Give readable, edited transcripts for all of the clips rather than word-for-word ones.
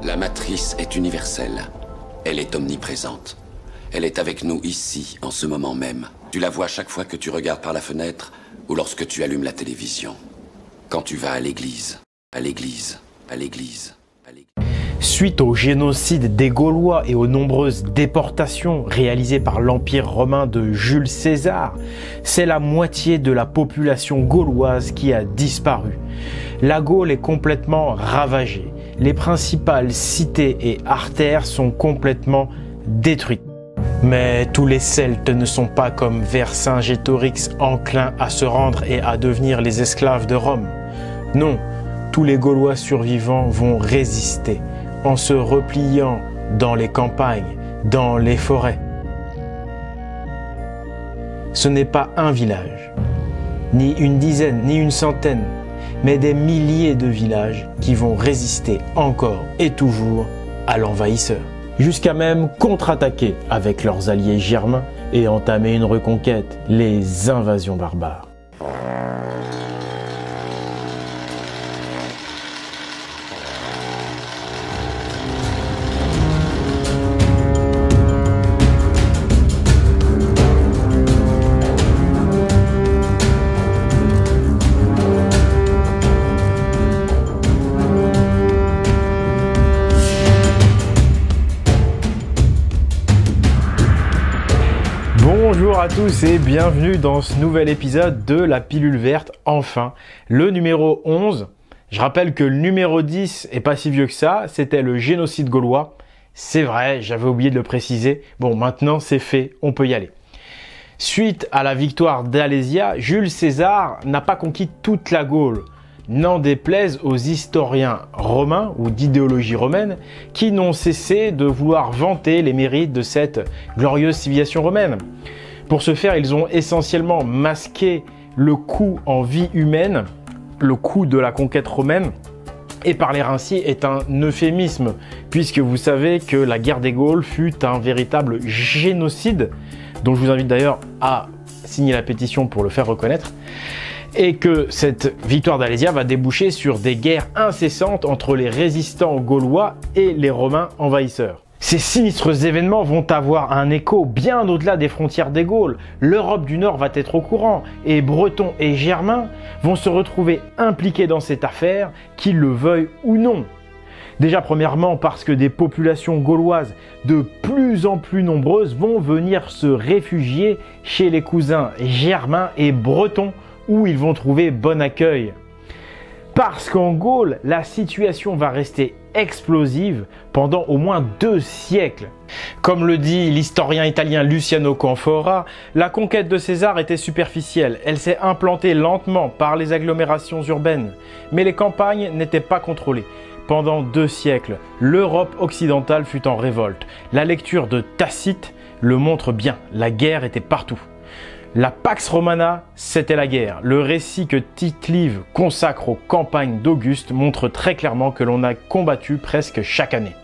La matrice est universelle. Elle est omniprésente. Elle est avec nous ici, en ce moment même. Tu la vois chaque fois que tu regardes par la fenêtre ou lorsque tu allumes la télévision. Quand tu vas à l'église, à l'église, à l'église, à l'église. Suite au génocide des Gaulois et aux nombreuses déportations réalisées par l'Empire romain de Jules César, c'est la moitié de la population gauloise qui a disparu. La Gaule est complètement ravagée. Les principales cités et artères sont complètement détruites. Mais tous les Celtes ne sont pas comme Vercingétorix, enclins à se rendre et à devenir les esclaves de Rome. Non, tous les Gaulois survivants vont résister en se repliant dans les campagnes, dans les forêts. Ce n'est pas un village, ni une dizaine, ni une centaine, mais des milliers de villages qui vont résister encore et toujours à l'envahisseur. Jusqu'à même contre-attaquer avec leurs alliés germains et entamer une reconquête, les invasions barbares. Bonjour à tous et bienvenue dans ce nouvel épisode de la Pilule Verte, enfin, le numéro 11. Je rappelle que le numéro 10 est pas si vieux que ça, c'était le génocide gaulois. C'est vrai, j'avais oublié de le préciser. Bon, maintenant c'est fait, on peut y aller. Suite à la victoire d'Alésia, Jules César n'a pas conquis toute la Gaule. N'en déplaise aux historiens romains ou d'idéologie romaine qui n'ont cessé de vouloir vanter les mérites de cette glorieuse civilisation romaine. Pour ce faire, ils ont essentiellement masqué le coût en vie humaine, le coût de la conquête romaine, et parler ainsi est un euphémisme, puisque vous savez que la guerre des Gaules fut un véritable génocide, dont je vous invite d'ailleurs à signer la pétition pour le faire reconnaître, et que cette victoire d'Alésia va déboucher sur des guerres incessantes entre les résistants gaulois et les Romains envahisseurs. Ces sinistres événements vont avoir un écho bien au-delà des frontières des Gaules. L'Europe du Nord va être au courant et Bretons et Germains vont se retrouver impliqués dans cette affaire, qu'ils le veuillent ou non. Déjà premièrement parce que des populations gauloises de plus en plus nombreuses vont venir se réfugier chez les cousins germains et bretons où ils vont trouver bon accueil. Parce qu'en Gaule, la situation va rester explosive pendant au moins 2 siècles. Comme le dit l'historien italien Luciano Canfora, la conquête de César était superficielle. Elle s'est implantée lentement par les agglomérations urbaines. Mais les campagnes n'étaient pas contrôlées. Pendant 2 siècles, l'Europe occidentale fut en révolte. La lecture de Tacite le montre bien, la guerre était partout. La Pax Romana, c'était la guerre. Le récit que Tite-Live consacre aux campagnes d'Auguste montre très clairement que l'on a combattu presque chaque année.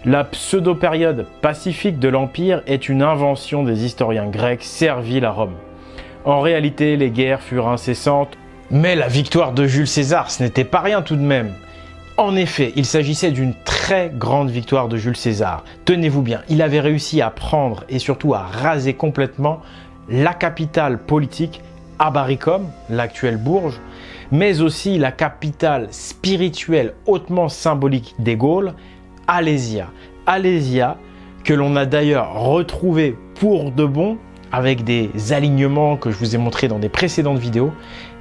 La pseudo-période pacifique de l'Empire est une invention des historiens grecs servile à Rome. En réalité, les guerres furent incessantes, mais la victoire de Jules César, ce n'était pas rien tout de même. En effet, il s'agissait d'une très grande victoire de Jules César. Tenez-vous bien, il avait réussi à prendre et surtout à raser complètement la capitale politique, Abaricum, l'actuelle Bourges, mais aussi la capitale spirituelle hautement symbolique des Gaules, Alésia. Alésia, que l'on a d'ailleurs retrouvé pour de bon, avec des alignements que je vous ai montrés dans des précédentes vidéos.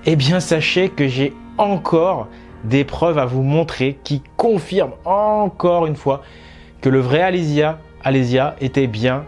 Eh bien, sachez que j'ai encore des preuves à vous montrer qui confirment encore une fois que le vrai Alésia était bien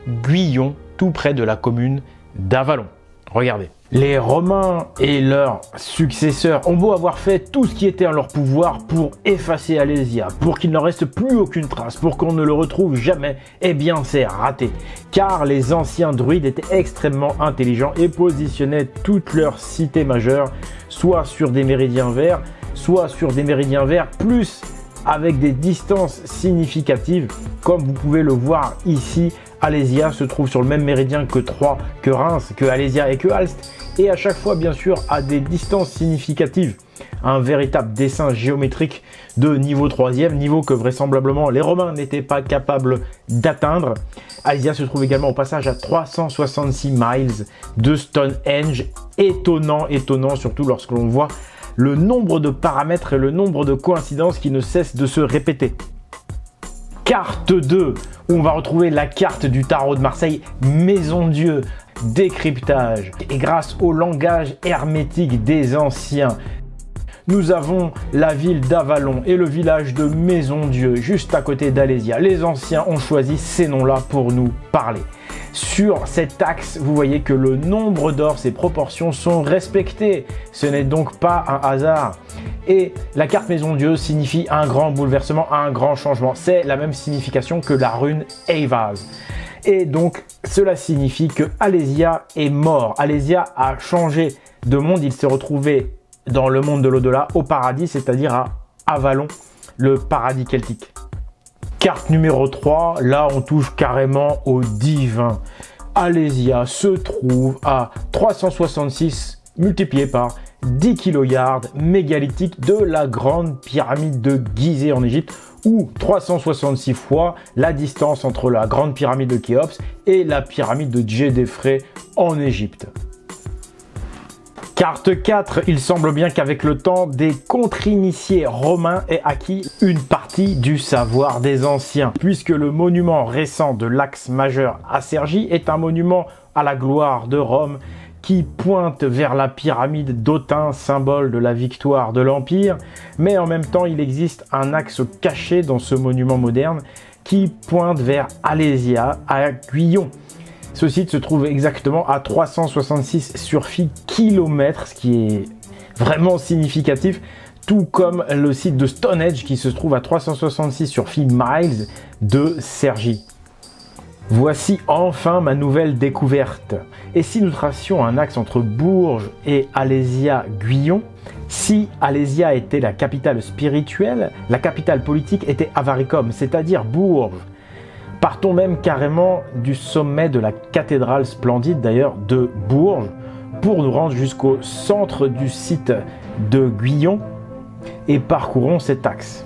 Guyon, tout près de la commune d'Avalon. Regardez. Les Romains et leurs successeurs ont beau avoir fait tout ce qui était en leur pouvoir pour effacer Alésia, pour qu'il n'en reste plus aucune trace, pour qu'on ne le retrouve jamais, eh bien c'est raté. Car les anciens druides étaient extrêmement intelligents et positionnaient toutes leurs cités majeures, soit sur des méridiens verts, soit sur des méridiens verts plus avec des distances significatives, comme vous pouvez le voir ici Alésia se trouve sur le même méridien que Troyes, que Reims, que Alésia et que Alst, et à chaque fois bien sûr à des distances significatives. Un véritable dessin géométrique de niveau 3e, niveau que vraisemblablement les Romains n'étaient pas capables d'atteindre. Alésia se trouve également au passage à 366 miles de Stonehenge. Étonnant surtout lorsque l'on voit le nombre de paramètres et le nombre de coïncidences qui ne cessent de se répéter. Carte 2, où on va retrouver la carte du tarot de Marseille, Maison Dieu, décryptage. Et grâce au langage hermétique des anciens, nous avons la ville d'Avalon et le village de Maison Dieu, juste à côté d'Alésia. Les anciens ont choisi ces noms-là pour nous parler. Sur cet axe, vous voyez que le nombre d'or, ses proportions sont respectées. Ce n'est donc pas un hasard. Et la carte Maison Dieu signifie un grand bouleversement, un grand changement. C'est la même signification que la rune Eivaz. Et donc, cela signifie que Alésia est mort. Alésia a changé de monde. Il s'est retrouvé dans le monde de l'au-delà, au paradis, c'est-à-dire à Avalon, le paradis celtique. Carte numéro 3, là on touche carrément au divin. Alésia se trouve à 366 multiplié par 10 kilojards mégalithiques de la grande pyramide de Gizeh en Égypte, ou 366 fois la distance entre la grande pyramide de Khéops et la pyramide de Djedefré en Égypte. Carte 4, il semble bien qu'avec le temps des contre-initiés romains aient acquis une partie du savoir des anciens, puisque le monument récent de l'axe majeur à Cergy est un monument à la gloire de Rome qui pointe vers la pyramide d'Autun, symbole de la victoire de l'Empire, mais en même temps il existe un axe caché dans ce monument moderne qui pointe vers Alésia à Guyon. Ce site se trouve exactement à 366 sur phi kilomètres, ce qui est vraiment significatif, tout comme le site de Stonehenge qui se trouve à 366 sur phi miles de Cergy. Voici enfin ma nouvelle découverte. Et si nous tracions un axe entre Bourges et Alésia-Guyon, si Alésia était la capitale spirituelle, la capitale politique était Avaricum, c'est-à-dire Bourges. Partons même carrément du sommet de la cathédrale splendide d'ailleurs de Bourges pour nous rendre jusqu'au centre du site de Guyon et parcourons cet axe.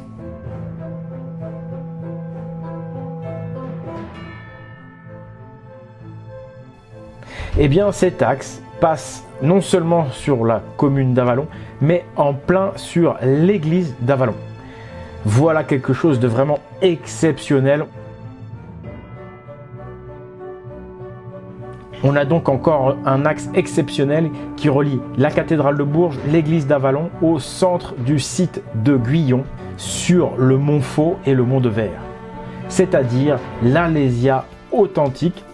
Eh bien cet axe passe non seulement sur la commune d'Avalon, mais en plein sur l'église d'Avalon. Voilà quelque chose de vraiment exceptionnel. On a donc encore un axe exceptionnel qui relie la cathédrale de Bourges, l'église d'Avalon au centre du site de Guyon sur le mont Faux et le mont de Verre, c'est-à-dire l'Alésia authentique.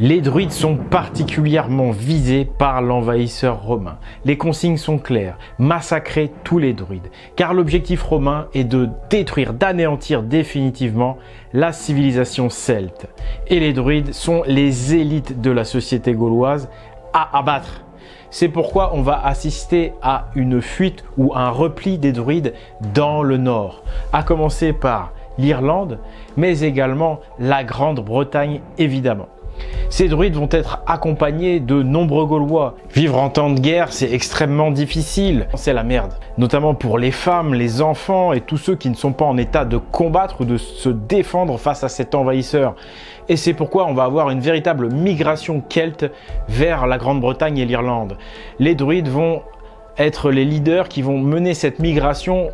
Les druides sont particulièrement visés par l'envahisseur romain. Les consignes sont claires, massacrer tous les druides, car l'objectif romain est de détruire, d'anéantir définitivement la civilisation celte. Et les druides sont les élites de la société gauloise à abattre. C'est pourquoi on va assister à une fuite ou un repli des druides dans le nord, à commencer par l'Irlande, mais également la Grande-Bretagne évidemment. Ces druides vont être accompagnés de nombreux Gaulois. Vivre en temps de guerre, c'est extrêmement difficile. C'est la merde. Notamment pour les femmes, les enfants et tous ceux qui ne sont pas en état de combattre ou de se défendre face à cet envahisseur. Et c'est pourquoi on va avoir une véritable migration celte vers la Grande-Bretagne et l'Irlande. Les druides vont être les leaders qui vont mener cette migration.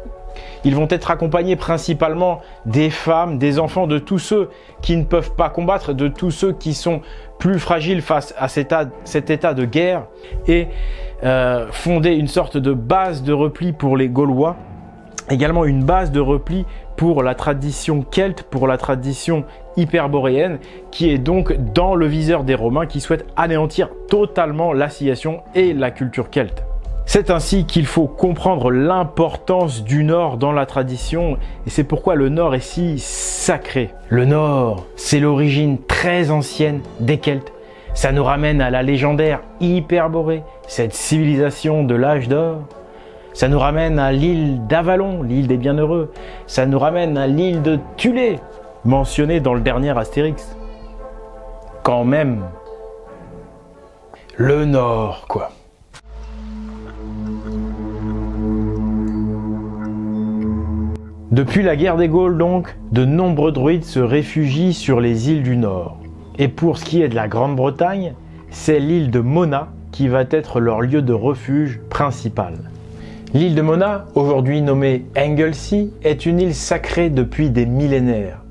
Ils vont être accompagnés principalement des femmes, des enfants, de tous ceux qui ne peuvent pas combattre, de tous ceux qui sont plus fragiles face à cet état de guerre et fonder une sorte de base de repli pour les Gaulois, également une base de repli pour la tradition celte, pour la tradition hyperboréenne, qui est donc dans le viseur des Romains qui souhaitent anéantir totalement la civilisation et la culture celte. C'est ainsi qu'il faut comprendre l'importance du Nord dans la tradition et c'est pourquoi le Nord est si sacré. Le Nord, c'est l'origine très ancienne des Celtes. Ça nous ramène à la légendaire Hyperborée, cette civilisation de l'âge d'or. Ça nous ramène à l'île d'Avalon, l'île des Bienheureux. Ça nous ramène à l'île de Thulé, mentionnée dans le dernier Astérix. Quand même. Le Nord, quoi. Depuis la guerre des Gaules donc, de nombreux druides se réfugient sur les îles du Nord. Et pour ce qui est de la Grande-Bretagne, c'est l'île de Mona qui va être leur lieu de refuge principal. L'île de Mona, aujourd'hui nommée Anglesey, est une île sacrée depuis des millénaires.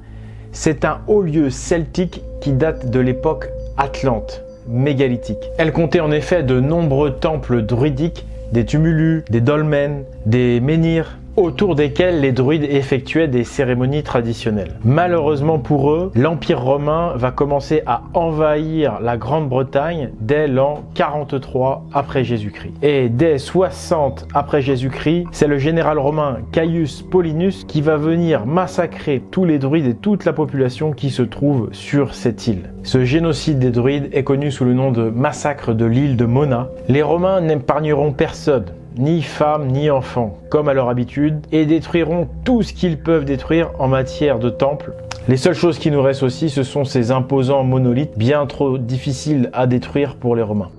C'est un haut lieu celtique qui date de l'époque atlante, mégalithique. Elle comptait en effet de nombreux temples druidiques, des tumulus, des dolmens, des menhirs, autour desquels les druides effectuaient des cérémonies traditionnelles. Malheureusement pour eux, l'Empire romain va commencer à envahir la Grande-Bretagne dès l'an 43 après Jésus-Christ. Et dès 60 après Jésus-Christ, c'est le général romain Caius Paulinus qui va venir massacrer tous les druides et toute la population qui se trouve sur cette île. Ce génocide des druides est connu sous le nom de massacre de l'île de Mona. Les Romains n'épargneront personne, ni femmes ni enfants, comme à leur habitude, et détruiront tout ce qu'ils peuvent détruire en matière de temples. Les seules choses qui nous restent aussi, ce sont ces imposants monolithes, bien trop difficiles à détruire pour les Romains.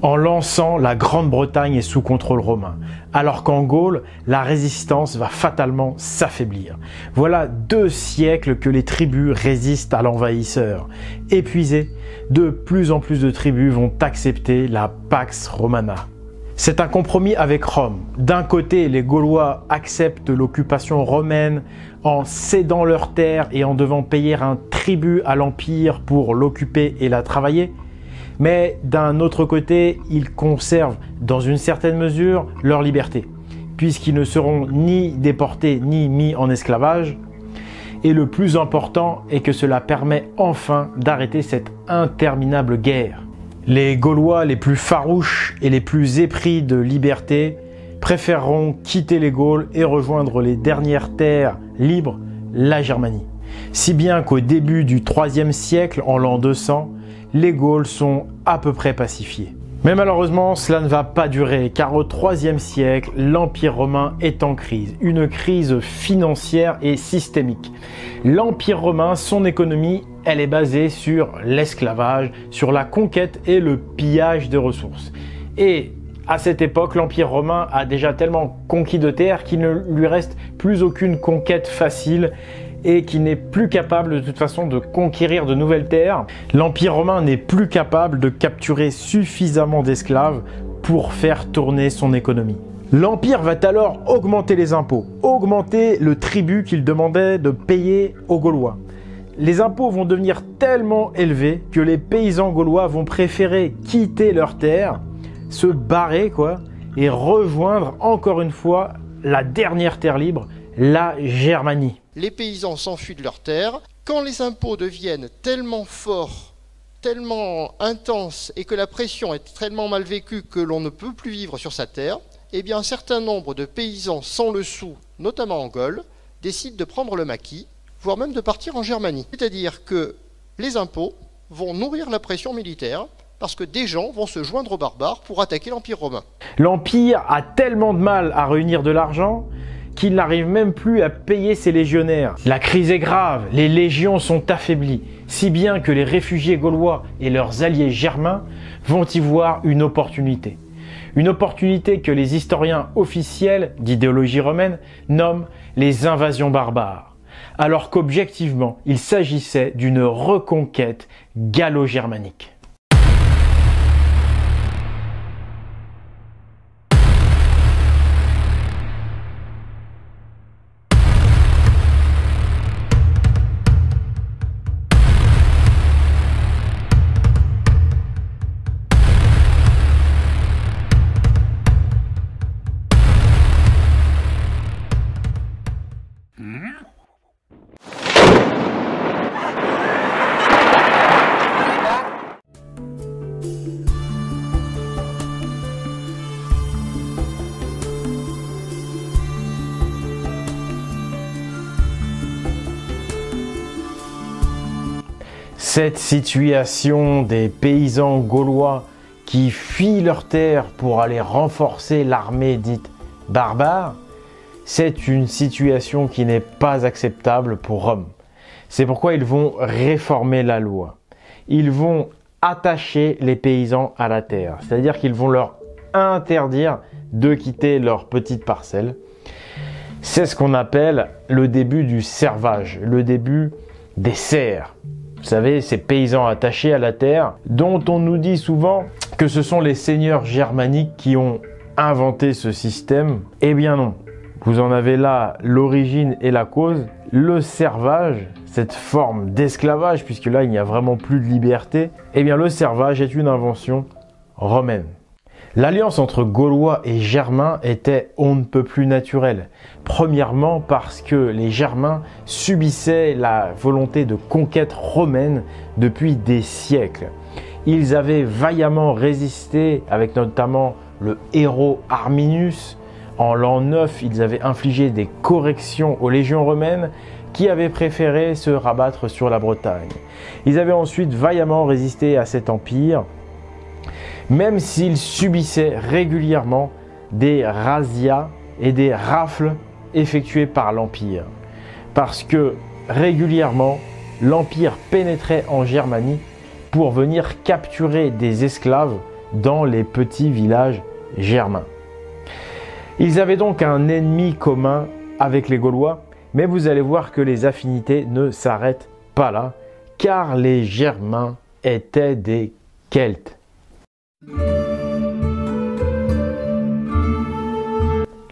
En l'an 100, la Grande-Bretagne est sous contrôle romain, alors qu'en Gaule, la résistance va fatalement s'affaiblir. Voilà 2 siècles que les tribus résistent à l'envahisseur. Épuisées, de plus en plus de tribus vont accepter la Pax Romana. C'est un compromis avec Rome. D'un côté, les Gaulois acceptent l'occupation romaine en cédant leurs terres et en devant payer un tribut à l'Empire pour l'occuper et la travailler. Mais d'un autre côté, ils conservent dans une certaine mesure leur liberté, puisqu'ils ne seront ni déportés ni mis en esclavage. Et le plus important est que cela permet enfin d'arrêter cette interminable guerre. Les Gaulois les plus farouches et les plus épris de liberté préféreront quitter les Gaules et rejoindre les dernières terres libres, la Germanie. Si bien qu'au début du IIIe siècle, en l'an 200, les Gaules sont à peu près pacifiés. Mais malheureusement, cela ne va pas durer, car au IIIe siècle, l'Empire romain est en crise, une crise financière et systémique. L'Empire romain, son économie, elle est basée sur l'esclavage, sur la conquête et le pillage de ressources. Et à cette époque, l'Empire romain a déjà tellement conquis de terres qu'il ne lui reste plus aucune conquête facile et qui n'est plus capable de toute façon de conquérir de nouvelles terres. L'Empire romain n'est plus capable de capturer suffisamment d'esclaves pour faire tourner son économie. L'Empire va alors augmenter les impôts, augmenter le tribut qu'il demandait de payer aux Gaulois. Les impôts vont devenir tellement élevés que les paysans gaulois vont préférer quitter leurs terres, se barrer et rejoindre encore une fois la dernière terre libre, la Germanie. Les paysans s'enfuient de leurs terres. Quand les impôts deviennent tellement forts, tellement intenses et que la pression est tellement mal vécue que l'on ne peut plus vivre sur sa terre, eh bien un certain nombre de paysans sans le sou, notamment en Gaule, décident de prendre le maquis, voire même de partir en Germanie. C'est-à-dire que les impôts vont nourrir la pression militaire parce que des gens vont se joindre aux barbares pour attaquer l'Empire romain. L'Empire a tellement de mal à réunir de l'argent qu'il n'arrive même plus à payer ses légionnaires. La crise est grave, les légions sont affaiblies, si bien que les réfugiés gaulois et leurs alliés germains vont y voir une opportunité. Une opportunité que les historiens officiels d'idéologie romaine nomment les invasions barbares, alors qu'objectivement, il s'agissait d'une reconquête gallo-germanique. Cette situation des paysans gaulois qui fuient leurs terres pour aller renforcer l'armée dite barbare, c'est une situation qui n'est pas acceptable pour Rome. C'est pourquoi ils vont réformer la loi. Ils vont attacher les paysans à la terre, c'est-à-dire qu'ils vont leur interdire de quitter leur petite parcelle. C'est ce qu'on appelle le début du servage, le début des serfs. Vous savez, ces paysans attachés à la terre, dont on nous dit souvent que ce sont les seigneurs germaniques qui ont inventé ce système. Eh bien non, vous en avez là l'origine et la cause. Le servage, cette forme d'esclavage, puisque là il n'y a vraiment plus de liberté, eh bien le servage est une invention romaine. L'alliance entre Gaulois et Germains était on ne peut plus naturelle. Premièrement parce que les Germains subissaient la volonté de conquête romaine depuis des siècles. Ils avaient vaillamment résisté avec notamment le héros Arminius. En l'an 9, ils avaient infligé des corrections aux légions romaines qui avaient préféré se rabattre sur la Bretagne. Ils avaient ensuite vaillamment résisté à cet empire, même s'ils subissaient régulièrement des razzias et des rafles effectuées par l'Empire. Parce que régulièrement, l'Empire pénétrait en Germanie pour venir capturer des esclaves dans les petits villages germains. Ils avaient donc un ennemi commun avec les Gaulois, mais vous allez voir que les affinités ne s'arrêtent pas là, car les Germains étaient des Celtes.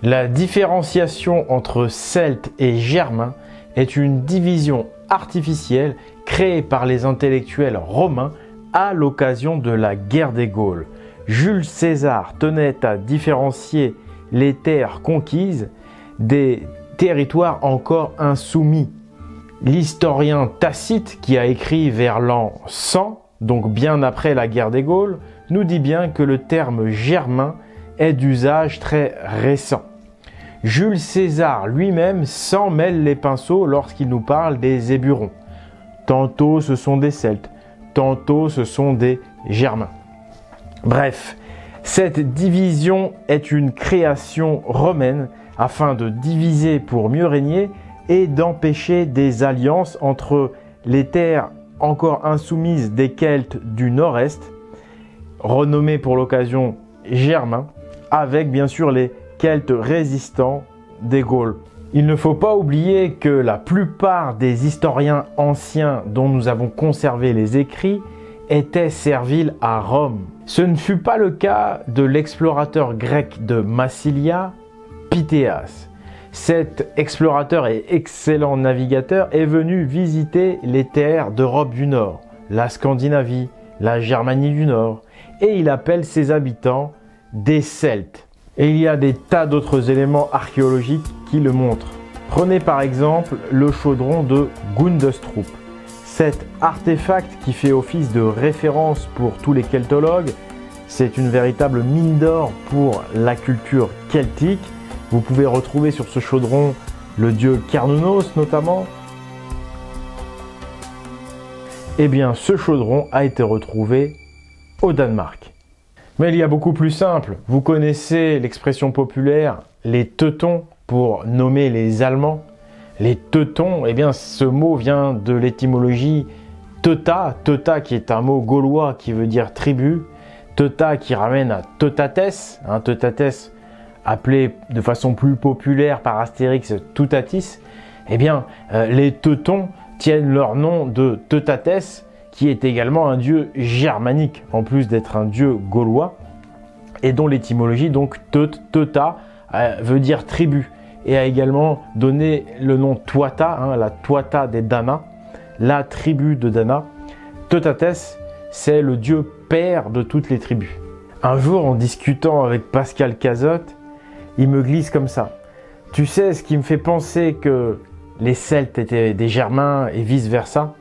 La différenciation entre Celtes et Germains est une division artificielle créée par les intellectuels romains à l'occasion de la guerre des Gaules. Jules César tenait à différencier les terres conquises des territoires encore insoumis. L'historien Tacite, qui a écrit vers l'an 100, donc bien après la guerre des Gaules, nous dit bien que le terme germain est d'usage très récent. Jules César lui-même s'en mêle les pinceaux lorsqu'il nous parle des Éburons. Tantôt ce sont des Celtes, tantôt ce sont des Germains. Bref, cette division est une création romaine afin de diviser pour mieux régner et d'empêcher des alliances entre les terres encore insoumises des Celtes du nord-est, renommés pour l'occasion germains, avec bien sûr les Celtes résistants des Gaules. Il ne faut pas oublier que la plupart des historiens anciens dont nous avons conservé les écrits étaient serviles à Rome. Ce ne fut pas le cas de l'explorateur grec de Massilia, Pythéas. Cet explorateur et excellent navigateur est venu visiter les terres d'Europe du Nord, la Scandinavie, la Germanie du Nord, et il appelle ses habitants des Celtes. Et il y a des tas d'autres éléments archéologiques qui le montrent. Prenez par exemple le chaudron de Gundestrup. Cet artefact qui fait office de référence pour tous les keltologues, c'est une véritable mine d'or pour la culture celtique. Vous pouvez retrouver sur ce chaudron le dieu Cernunnos notamment. Eh bien, ce chaudron a été retrouvé au Danemark. Mais il y a beaucoup plus simple. Vous connaissez l'expression populaire « les Teutons » pour nommer les Allemands. Les Teutons, eh bien, ce mot vient de l'étymologie Teuta, Teuta qui est un mot gaulois qui veut dire tribu, Teuta qui ramène à Teutates, Teutates appelé de façon plus populaire par Astérix Toutatis. Eh bien, les Teutons tiennent leur nom de Teutates, qui est également un dieu germanique, en plus d'être un dieu gaulois, et dont l'étymologie, donc Teuta, veut dire tribu, et a également donné le nom Tuatha, la Tuatha des Dana, la tribu de Dana. Teutates, c'est le dieu père de toutes les tribus. Un jour, en discutant avec Pascal Cazotte, il me glisse comme ça. Tu sais ce qui me fait penser que les Celtes étaient des Germains et vice-versa?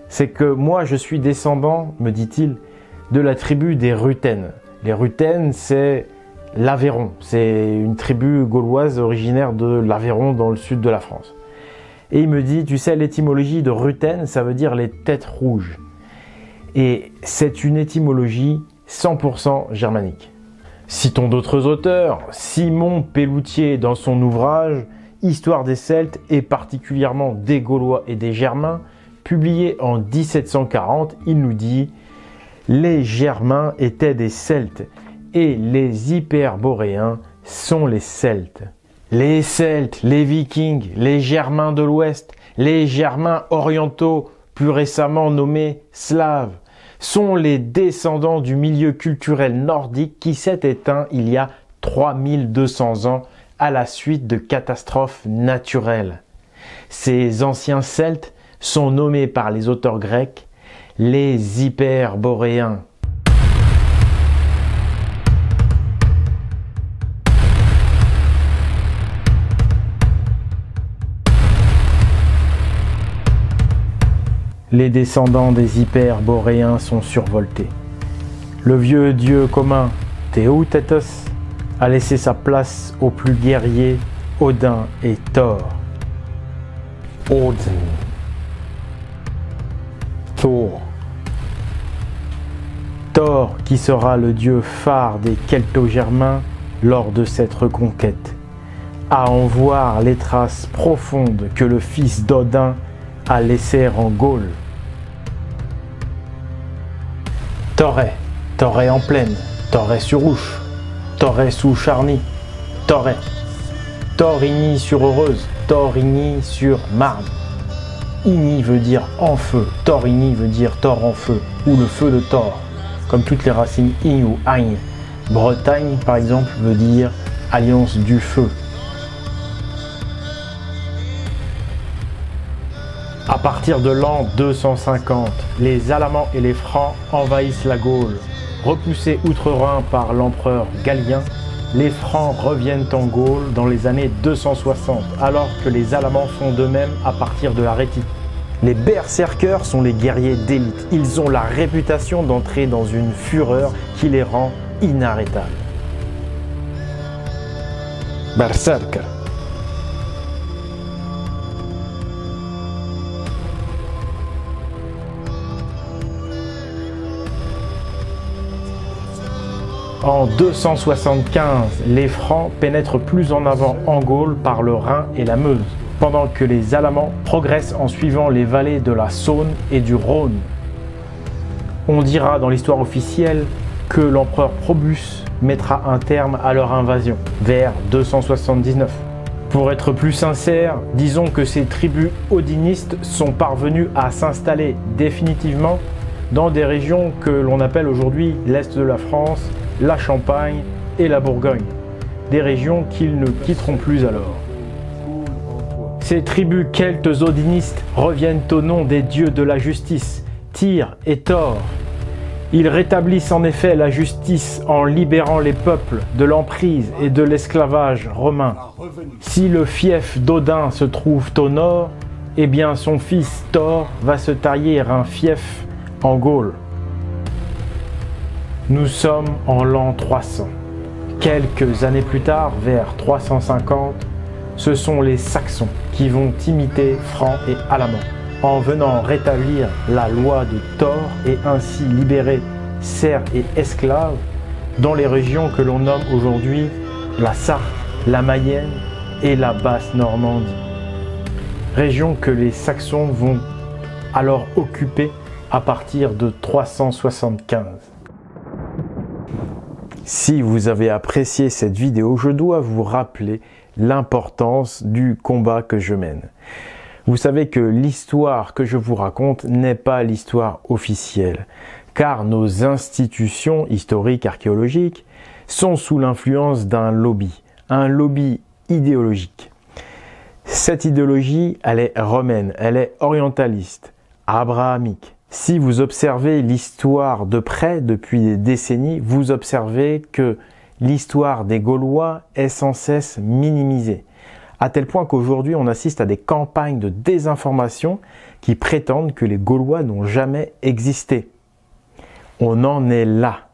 C'est que moi, je suis descendant, me dit-il, de la tribu des Ruthènes. Les Ruthènes, c'est l'Aveyron. C'est une tribu gauloise originaire de l'Aveyron dans le sud de la France. Et il me dit, tu sais, l'étymologie de Ruthène, ça veut dire les têtes rouges. Et c'est une étymologie 100% germanique. Citons d'autres auteurs, Simon Pelloutier dans son ouvrage Histoire des Celtes et particulièrement des Gaulois et des Germains, publié en 1740, il nous dit « Les Germains étaient des Celtes et les Hyperboréens sont les Celtes. Les Celtes, les Vikings, les Germains de l'Ouest, les Germains orientaux, plus récemment nommés Slaves, sont les descendants du milieu culturel nordique qui s'est éteint il y a 3200 ans à la suite de catastrophes naturelles. Ces anciens Celtes sont nommés par les auteurs grecs les Hyperboréens. Les descendants des Hyperboréens sont survoltés. Le vieux dieu commun, Théotétos, a laissé sa place aux plus guerriers, Odin et Thor. Odin. Thor. Thor qui sera le dieu phare des Celto-Germains lors de cette reconquête, à en voir les traces profondes que le fils d'Odin a laissées en Gaule. Torret, Torret en plaine, Torret sur Ouche, Torret sous Charny, Torret, Torigny sur Heureuse, Torigny sur Marne. Igny veut dire en feu, Torigny veut dire Thor en feu, ou le feu de Thor, comme toutes les racines I ou Agne. Bretagne, par exemple, veut dire alliance du feu. À partir de l'an 250, les Alamans et les Francs envahissent la Gaule. Repoussés outre-Rhin par l'empereur Galien, les Francs reviennent en Gaule dans les années 260, alors que les Alamans font de même à partir de la Rhétie. Les berserkers sont les guerriers d'élite. Ils ont la réputation d'entrer dans une fureur qui les rend inarrêtables. Berserker. En 275, les Francs pénètrent plus en avant en Gaule par le Rhin et la Meuse, pendant que les Alamans progressent en suivant les vallées de la Saône et du Rhône. On dira dans l'histoire officielle que l'empereur Probus mettra un terme à leur invasion, vers 279. Pour être plus sincère, disons que ces tribus odinistes sont parvenues à s'installer définitivement dans des régions que l'on appelle aujourd'hui l'Est de la France, la Champagne et la Bourgogne, des régions qu'ils ne quitteront plus alors. Ces tribus celtes odinistes reviennent au nom des dieux de la justice, Tyr et Thor. Ils rétablissent en effet la justice en libérant les peuples de l'emprise et de l'esclavage romain. Si le fief d'Odin se trouve au nord, eh bien son fils Thor va se tailler un fief en Gaule. Nous sommes en l'an 300. Quelques années plus tard, vers 350, ce sont les Saxons qui vont imiter Francs et Alamans, en venant rétablir la loi de Thor et ainsi libérer serfs et esclaves dans les régions que l'on nomme aujourd'hui la Sarthe, la Mayenne et la Basse-Normandie. Régions que les Saxons vont alors occuper à partir de 375. Si vous avez apprécié cette vidéo, je dois vous rappeler l'importance du combat que je mène. Vous savez que l'histoire que je vous raconte n'est pas l'histoire officielle, car nos institutions historiques, archéologiques, sont sous l'influence d'un lobby, un lobby idéologique. Cette idéologie, elle est romaine, elle est orientaliste, abrahamique. Si vous observez l'histoire de près depuis des décennies, vous observez que l'histoire des Gaulois est sans cesse minimisée, à tel point qu'aujourd'hui on assiste à des campagnes de désinformation qui prétendent que les Gaulois n'ont jamais existé. On en est là.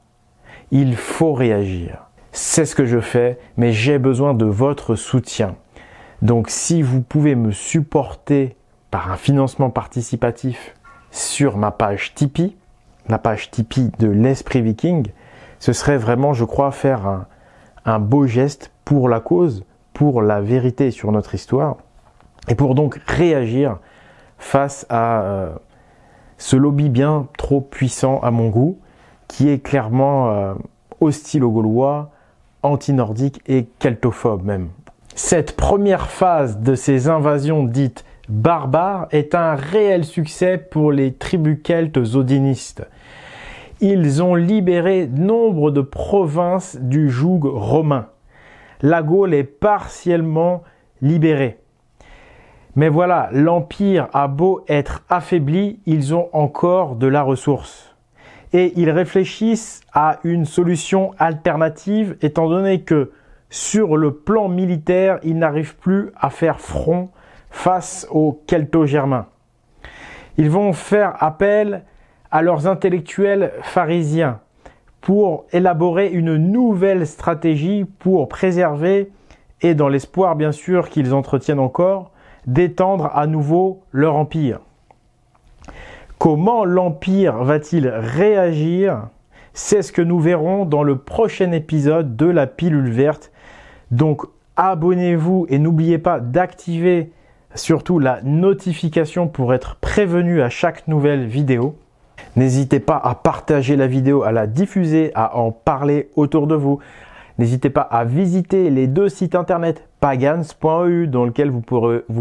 Il faut réagir. C'est ce que je fais, mais j'ai besoin de votre soutien. Donc si vous pouvez me supporter par un financement participatif sur ma page Tipeee, la page Tipeee de l'Esprit Viking, ce serait vraiment, je crois, faire un beau geste pour la cause, pour la vérité sur notre histoire, et pour donc réagir face à ce lobby bien trop puissant à mon goût, qui est clairement hostile aux Gaulois, anti-nordique et keltophobe même. Cette première phase de ces invasions dites barbares est un réel succès pour les tribus celtes odinistes. Ils ont libéré nombre de provinces du joug romain. La Gaule est partiellement libérée. Mais voilà, l'Empire a beau être affaibli, ils ont encore de la ressource. Et ils réfléchissent à une solution alternative, étant donné que sur le plan militaire, ils n'arrivent plus à faire front face aux Celto-Germains. Ils vont faire appel à leurs intellectuels pharisiens pour élaborer une nouvelle stratégie pour préserver, et dans l'espoir bien sûr qu'ils entretiennent encore, d'étendre à nouveau leur empire. Comment l'empire va-t-il réagir? C'est ce que nous verrons dans le prochain épisode de la pilule verte. Donc abonnez-vous et n'oubliez pas d'activer surtout la notification pour être prévenu à chaque nouvelle vidéo. N'hésitez pas à partager la vidéo, à la diffuser, à en parler autour de vous. N'hésitez pas à visiter les 2 sites internet pagans.eu dans lequel vous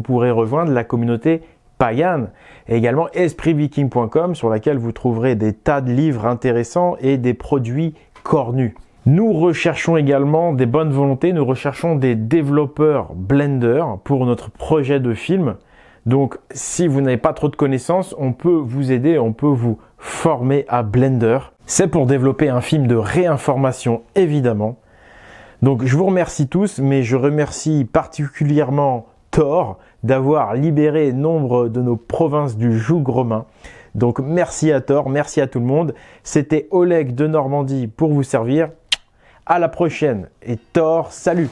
pourrez rejoindre la communauté Pagan, et également espritviking.com sur laquelle vous trouverez des tas de livres intéressants et des produits cornus. Nous recherchons également des bonnes volontés, nous recherchons des développeurs Blender pour notre projet de film. Donc si vous n'avez pas trop de connaissances, on peut vous aider, on peut vous former à Blender. C'est pour développer un film de réinformation évidemment. Donc je vous remercie tous, mais je remercie particulièrement Thor d'avoir libéré nombre de nos provinces du joug romain. Donc merci à Thor, merci à tout le monde. C'était Oleg de Normandie pour vous servir. À la prochaine et Thor, salut!